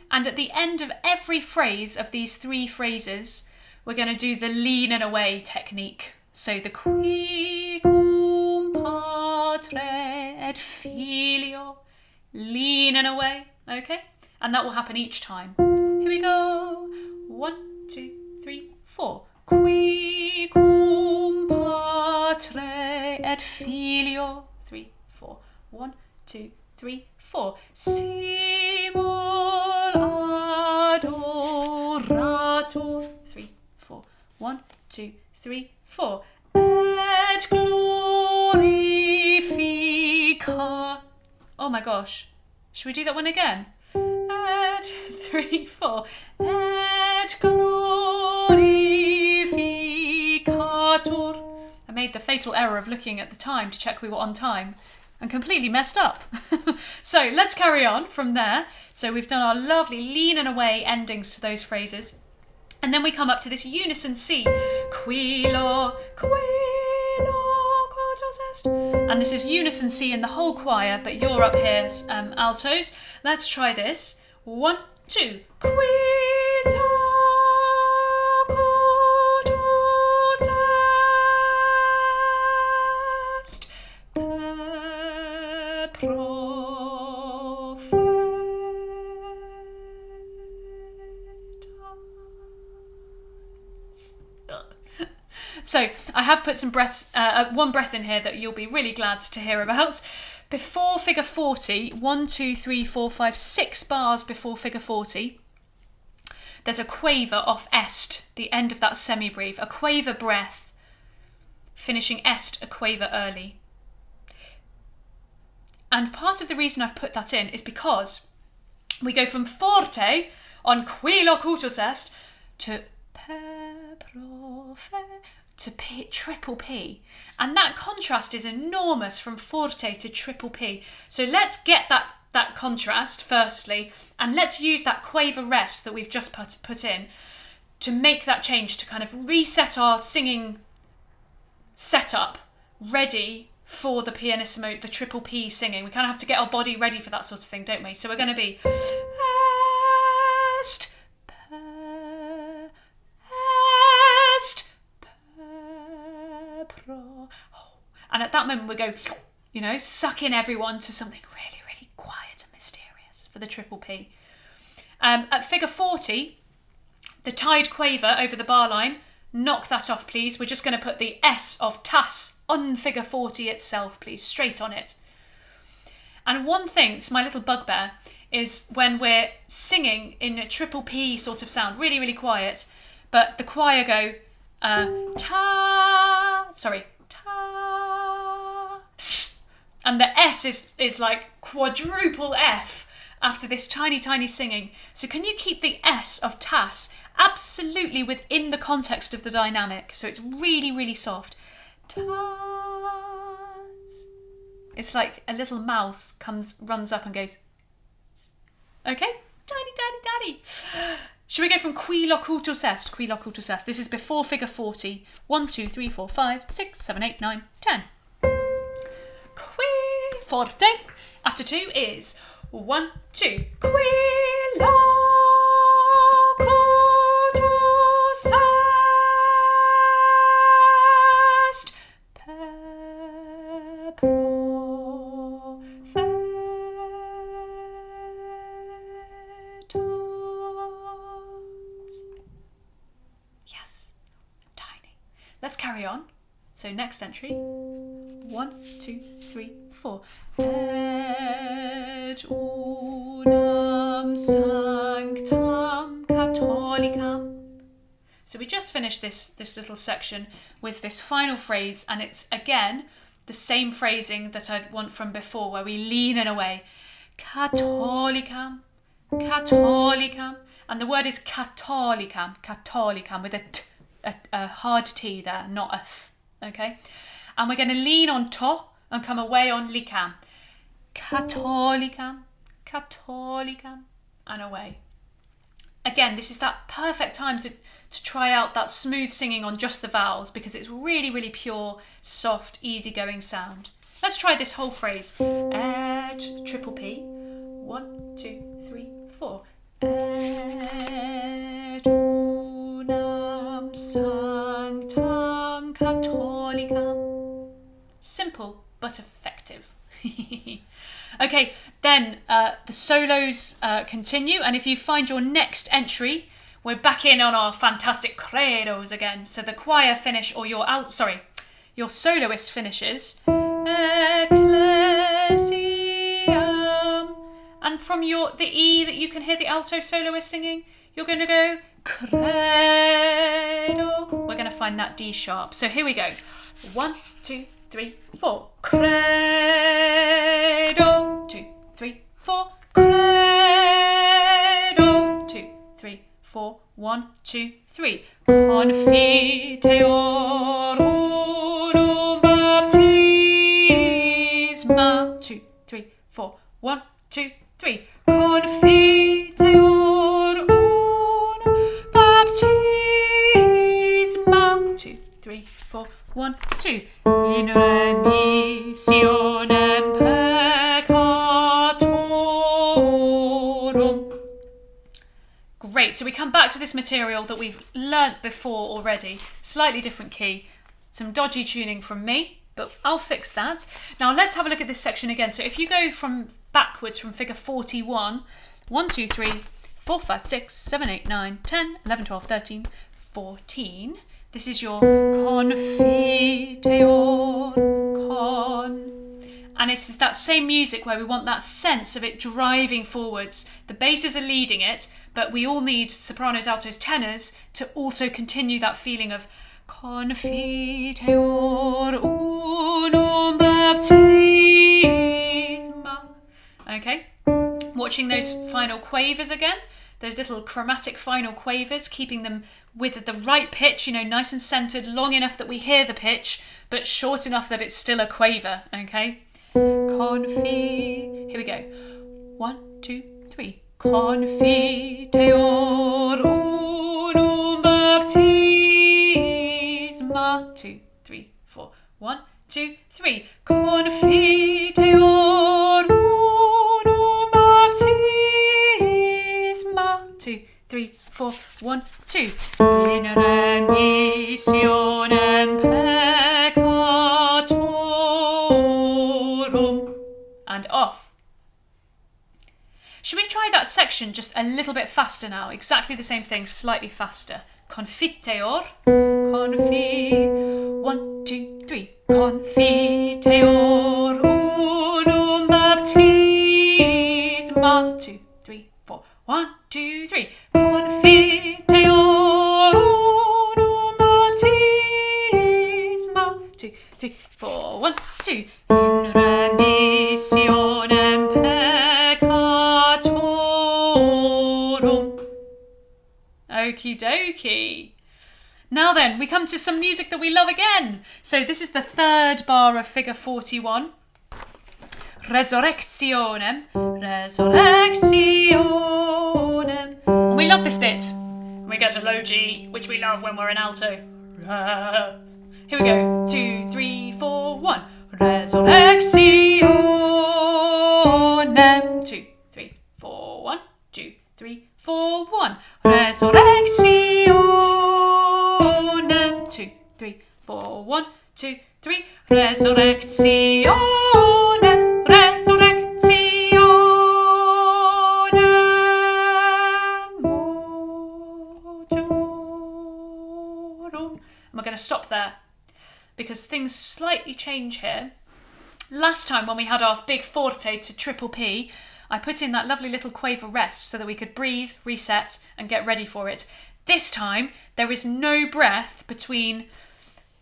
And at the end of every phrase of these 3 phrases, we're going to do the lean and away technique. So the qui cum patre et filio, lean and away, okay? And that will happen each time. Here we go. 1, 2, 3, 4. Qui cum patre et filio. 3, 4. 1, 2, 3, 4. Simul adorator. 3, 4. 1, 2, 3, 4. Et glorifica. Oh my gosh. Should we do that one again? Et 3, 4. Et glorificator. I made the fatal error of looking at the time to check we were on time and completely messed up. So let's carry on from there. So we've done our lovely lean and away endings to those phrases. And then we come up to this unison C. Quilo, quilo, quotos est. And this is unison C in the whole choir, but you're up here, altos. Let's try this. 1, 2. Quilo, quotos est. Per profeta. So I have put some breaths, one breath in here that you'll be really glad to hear about. Before figure 40, 1, 2, 3, 4, 5, 6 bars before figure 40, there's a quaver off est, the end of that semi-breve, a quaver breath, finishing est, a quaver early. And part of the reason I've put that in is because we go from forte on qui locutus est to per profe, to P, triple P. And that contrast is enormous from forte to triple P. So let's get that contrast firstly, and let's use that quaver rest that we've just put in to make that change, to kind of reset our singing setup ready for the pianissimo, the triple P singing. We kind of have to get our body ready for that sort of thing, don't we? So we're going to be est, per, est, per, pro. And at that moment we go, you know, suck in everyone to something really, really quiet and mysterious for the triple P. At figure 40, the tied quaver over the bar line, knock that off, please. We're just going to put the S of tas on figure 40 itself, please, straight on it. And one thing, it's my little bugbear, is when we're singing in a triple P sort of sound, really, really quiet, but the choir go, ta, And the S is like quadruple F after this tiny, tiny singing. So can you keep the S of tas absolutely within the context of the dynamic? So it's really, really soft. Tas. It's like a little mouse runs up and goes, okay? Tiny, tiny, tiny. Should we go from qui locutus est? Qui locutus est. This is before figure 40. 1, 2, 3, 4, 5, 6, 7, 8, 9, 10. Qui forte. After 2 is 1, 2. Qui locutus est. Per prophetas. Yes, tiny. Let's carry on. So next entry. 1, 2, 3, 4. Et unam sanctam catholicam. So we just finished this little section with this final phrase, and it's again the same phrasing that I'd want from before, where we lean in away. Catholicam, catholicam. And the word is catholicam, catholicam, with a hard T there, not a th, okay? And we're going to lean on to and come away on licam. Catholicam, catholicam, and away. Again, this is that perfect time to try out that smooth singing on just the vowels, because it's really, really pure, soft, easygoing sound. Let's try this whole phrase. Et, triple P. 1, 2, 3, 4. Et unam sanctam catholicam. Simple but effective. Okay, then the solos continue, and if you find your next entry, we're back in on our fantastic credos again. So the choir finish, or your soloist finishes ecclesiam, and from the E that you can hear the alto soloist singing, you're going to go credo. We're going to find that D sharp. So here we go. 1, 2, 3, 4. Credo. 2, 3, 4. Credo. 2, 3, 4. 1, 2, 3. Confiteor unum baptisma. 2, 3, 4. 1, 2, 3. Confiteor unum baptisma. 2, 3, 4. 1, 2. In remissionem peccatorum. Great, so we come back to this material that we've learnt before already. Slightly different key. Some dodgy tuning from me, but I'll fix that. Now let's have a look at this section again. So if you go from backwards from figure 41, 1, 2, 3, 4, 5, 6, 7, 8, 9, 10, 11, 12, 13, 14. This is your confiteor, con. And it's that same music where we want that sense of it driving forwards. The basses are leading it, but we all need sopranos, altos, tenors to also continue that feeling of confiteor unum baptisma. Okay? Watching those final quavers again, those little chromatic final quavers, keeping them with the right pitch, nice and centered, long enough that we hear the pitch, but short enough that it's still a quaver, okay? Here we go. 1, 2, 3. Confiteor unum baptisma. 2, 3, 4. 1, 2, 3. Confiteor unum baptisma. 2, 3, 4. 1, 2. In remissionem peccatorum. And off. Should we try that section just a little bit faster now? Exactly the same thing, slightly faster. Confiteor. 1, 2, 3. Confiteor unum baptisma. 2, 3, 4. 1, 2, 3. Confiteor unum baptisma. 2, 3, 4, 1, 2. In remissionem peccatorum. Okie dokie. Now then, we come to some music that we love again. So this is the third bar of figure 41. Resurrectionem, resurrectionem. And we love this bit. We get a low G, which we love when we're in alto. Here we go. 2, 3, 4, 1. Resurrectionem. 2, 3, 4, 1. 2, 3, 4, 1. Resurrectionem. 2, 3, 4, 1, 2, 3. Resurrectionem. We're going to stop there because things slightly change here. Last time when we had our big forte to triple P, I put in that lovely little quaver rest so that we could breathe, reset and get ready for it. This time there is no breath between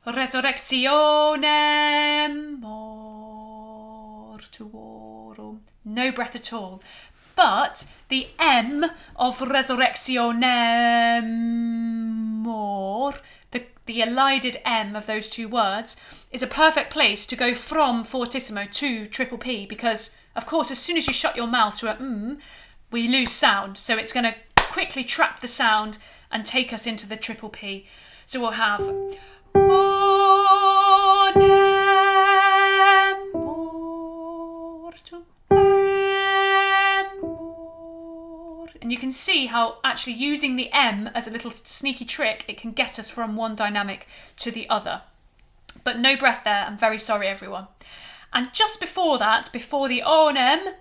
resurrectionem mortuorum. No breath at all. But the M of resurrectionem mor, the elided M of those two words, is a perfect place to go from fortissimo to triple P because, of course, as soon as you shut your mouth to a we lose sound. So it's going to quickly trap the sound and take us into the triple P. So we'll have and you can see how actually using the M as a little sneaky trick, it can get us from one dynamic to the other. But no breath there, I'm very sorry everyone. And just before that, before the onem,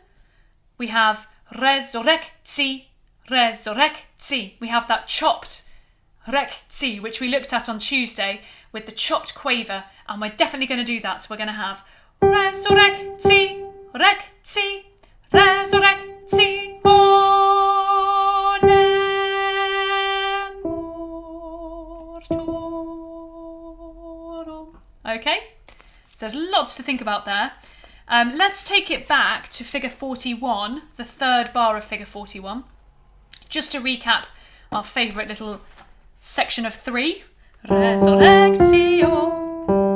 we have resurrecti, resurrecti. We have that chopped recti, which we looked at on Tuesday with the chopped quaver, and we're definitely going to do that. So we're going to have resurrecti, recti, resurrecti. Okay, so there's lots to think about there. Let's take it back to figure 41, the third bar of figure 41. Just to recap our favourite little section of 3. Resurrectio.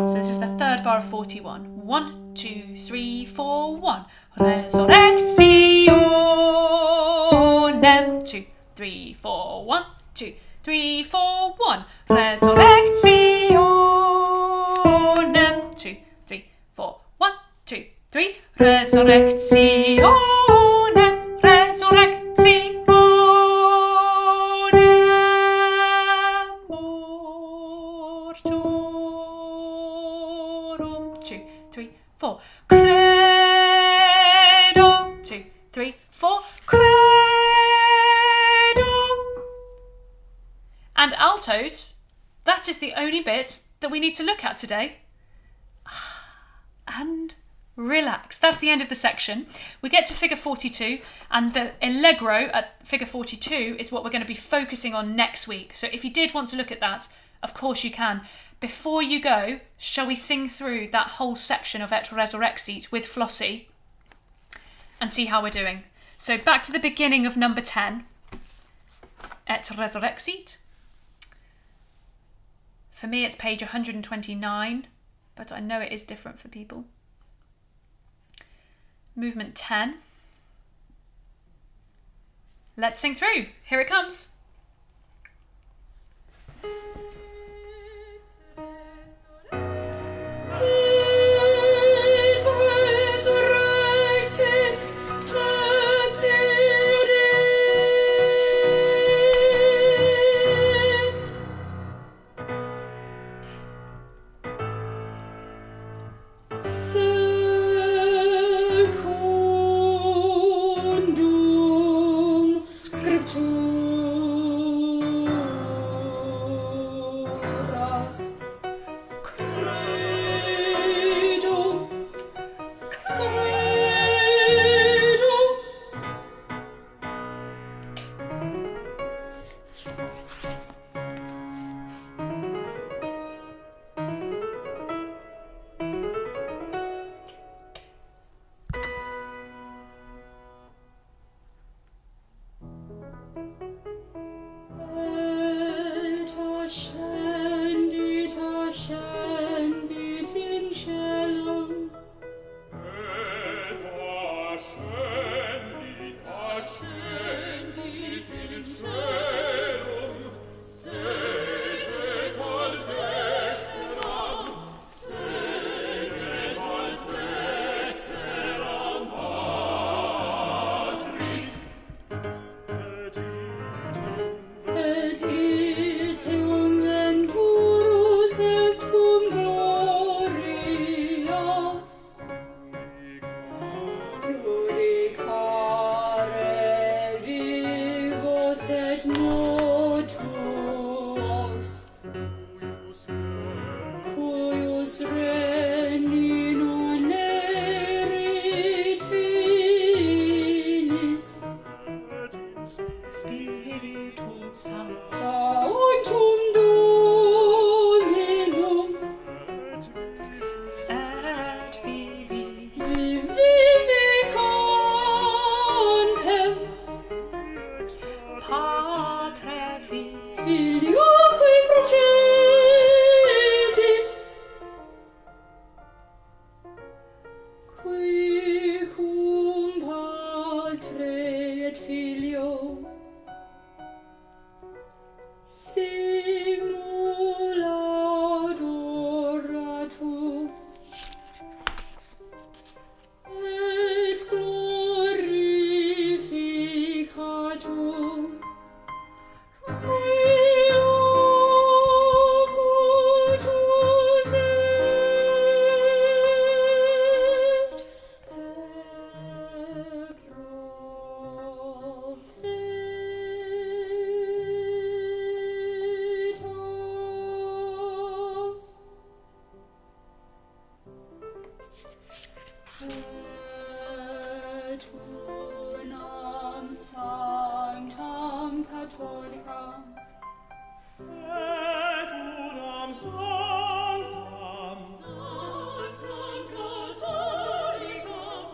So this is the third bar of 41. 1, 2, 3, 4, 1. Resurrectionem. 2, 3, 4, 1. 2, 3, 4, 1. Resurrectionem. 2, 3, 4, 1, 2, 3. Resurrectionem. Resurrectionem. Mortuorum. 2, 3, 4. Credo. 2, 3, 4. Credo. And altos, that is the only bit that we need to look at today. And relax. That's the end of the section. We get to figure 42, and the allegro at figure 42 is what we're going to be focusing on next week. So if you did want to look at that, of course you can. Before you go, shall we sing through that whole section of Et Resurrexit with Flossie and see how we're doing? So back to the beginning of number 10. Et Resurrexit. For me, it's page 129, but I know it is different for people. Movement 10. Let's sing through. Here it comes. Scriptum Et unam sanctam catholicam. Et unam sanctam catholicam.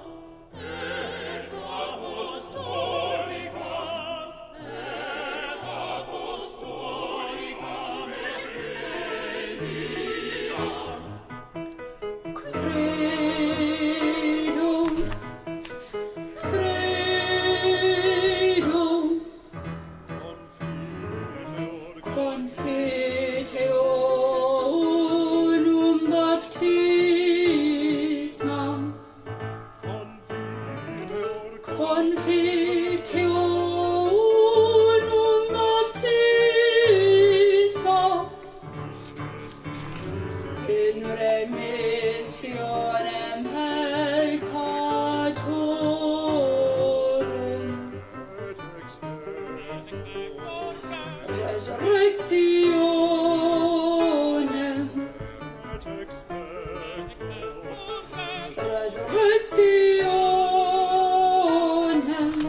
Et apostolicam. Et apostolicam ecclesiam. Credum, credum, confiteonum baptismam, confiteonum baptismam, in remissionem peccatorum, resurrectionem, resurrectionem,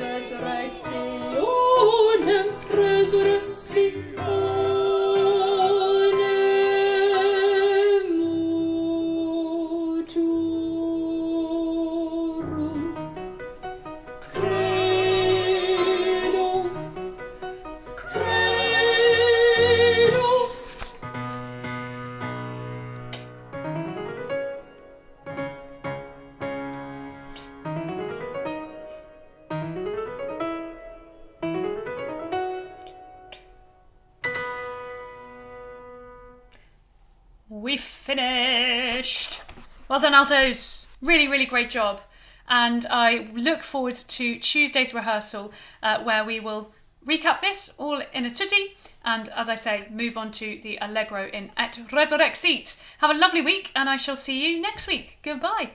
resurrectionem, resurrectionem muturum. Credum, credum. We finished. Well done, altos. Really, really great job. And I look forward to Tuesday's rehearsal where we will recap this all in a tutti and, as I say, move on to the Allegro in Et Resurrexit. Have a lovely week and I shall see you next week. Goodbye.